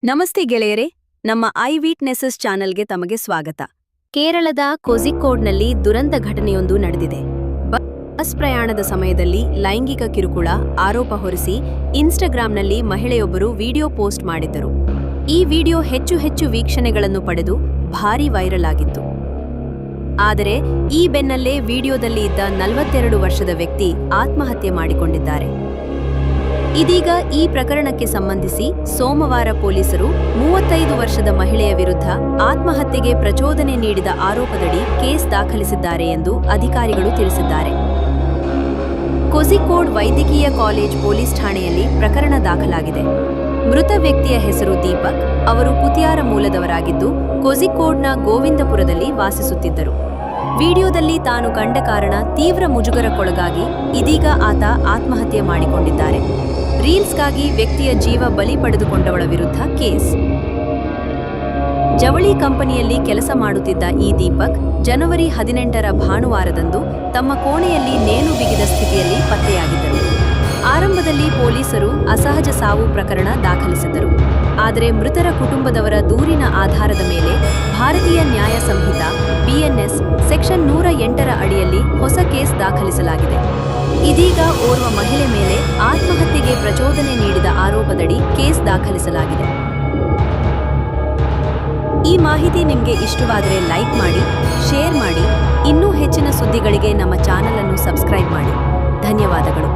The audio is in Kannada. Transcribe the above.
ನಮಸ್ತೆ ಗೆಳೆಯರೇ, ನಮ್ಮ ಐ ವಿಟ್ನೆಸಸ್ ಚಾನೆಲ್ಗೆ ತಮಗೆ ಸ್ವಾಗತ. ಕೇರಳದ ಕೋಝಿಕೋಡ್ನಲ್ಲಿ ದುರಂತ ಘಟನೆಯೊಂದು ನಡೆದಿದೆ. ಬಸ್ ಪ್ರಯಾಣದ ಸಮಯದಲ್ಲಿ ಲೈಂಗಿಕ ಕಿರುಕುಳ ಆರೋಪ ಹೊರಿಸಿ ಇನ್ಸ್ಟಾಗ್ರಾಂನಲ್ಲಿ ಮಹಿಳೆಯೊಬ್ಬರು ವಿಡಿಯೋ ಪೋಸ್ಟ್ ಮಾಡಿದ್ದರು. ಈ ವಿಡಿಯೋ ಹೆಚ್ಚು ವೀಕ್ಷಣೆಗಳನ್ನು ಪಡೆದು ಭಾರೀ ವೈರಲ್ ಆಗಿತ್ತು. ಆದರೆ ಈ ಬೆನ್ನಲ್ಲೇ ವಿಡಿಯೋದಲ್ಲಿ ಇದ್ದ 42 ವರ್ಷದ ವ್ಯಕ್ತಿ ಆತ್ಮಹತ್ಯೆ ಮಾಡಿಕೊಂಡಿದ್ದಾರೆ. ಇದೀಗ ಈ ಪ್ರಕರಣಕ್ಕೆ ಸಂಬಂಧಿಸಿ ಸೋಮವಾರ ಪೊಲೀಸರು 35 ವರ್ಷದ ಮಹಿಳೆಯ ವಿರುದ್ಧ ಆತ್ಮಹತ್ಯೆಗೆ ಪ್ರಚೋದನೆ ನೀಡಿದ ಆರೋಪದಡಿ ಕೇಸ್ ದಾಖಲಿಸಿದ್ದಾರೆ ಎಂದು ಅಧಿಕಾರಿಗಳು ತಿಳಿಸಿದ್ದಾರೆ. ಕೋಝಿಕೋಡ್ ವೈದ್ಯಕೀಯ ಕಾಲೇಜ್ ಪೊಲೀಸ್ ಠಾಣೆಯಲ್ಲಿ ಪ್ರಕರಣ ದಾಖಲಾಗಿದೆ. ಮೃತ ವ್ಯಕ್ತಿಯ ಹೆಸರು ದೀಪಕ್. ಅವರು ಪುತಿಯಾರ ಮೂಲದವರಾಗಿದ್ದು ಕೋಝಿಕೋಡ್ನ ಗೋವಿಂದಪುರದಲ್ಲಿ ವಾಸಿಸುತ್ತಿದ್ದರು. ವಿಡಿಯೋದಲ್ಲಿ ತಾನು ಕಂಡ ಕಾರಣ ತೀವ್ರ ಮುಜುಗರಕ್ಕೊಳಗಾಗಿ ಇದೀಗ ಆತ ಆತ್ಮಹತ್ಯೆ ಮಾಡಿಕೊಂಡಿದ್ದಾರೆ. ರೀಲ್ಸ್ಗಾಗಿ ವ್ಯಕ್ತಿಯ ಜೀವ ಬಲಿ ಪಡೆದುಕೊಂಡವಳ ವಿರುದ್ಧ ಕೇಸ್. ಜವಳಿ ಕಂಪನಿಯಲ್ಲಿ ಕೆಲಸ ಮಾಡುತ್ತಿದ್ದ ಈ ದೀಪಕ್ ಜನವರಿ 18ರ ಭಾನುವಾರದಂದು ತಮ್ಮ ಕೋಣೆಯಲ್ಲಿ ನೇಣು ಬಿಗಿದ ಸ್ಥಿತಿಯಲ್ಲಿ ಪತ್ತೆಯಾಗಿದ್ದರು. ಆರಂಭದಲ್ಲಿ ಪೊಲೀಸರು ಅಸಹಜ ಸಾವು ಪ್ರಕರಣ ದಾಖಲಿಸಿದ್ದರು. ಆದರೆ ಮೃತರ ಕುಟುಂಬದವರ ದೂರಿನ ಆಧಾರದ ಮೇಲೆ ಭಾರತೀಯ ನ್ಯಾಯ ಸಂಹಿತ BNS ಸೆಕ್ಷನ್ 108ರ ಅಡಿಯಲ್ಲಿ ಹೊಸ ಕೇಸ್ ದಾಖಲಿಸಲಾಗಿದೆ. ಇದೀಗ ಓರ್ವ ಮಹಿಳೆ ಮೇಲೆ ಆತ್ಮಹತ್ಯೆಗೆ ಪ್ರಚೋದನೆ ನೀಡಿದ ಆರೋಪದಡಿ ಕೇಸ್ ದಾಖಲಿಸಲಾಗಿದೆ. ಈ ಮಾಹಿತಿ ನಿಮಗೆ ಇಷ್ಟವಾದರೆ ಲೈಕ್ ಮಾಡಿ, ಶೇರ್ ಮಾಡಿ. ಇನ್ನೂ ಹೆಚ್ಚಿನ ಸುದ್ದಿಗಳಿಗೆ ನಮ್ಮ ಚಾನೆಲ್ ಅನ್ನು ಸಬ್ಸ್ಕ್ರೈಬ್ ಮಾಡಿ. ಧನ್ಯವಾದಗಳು.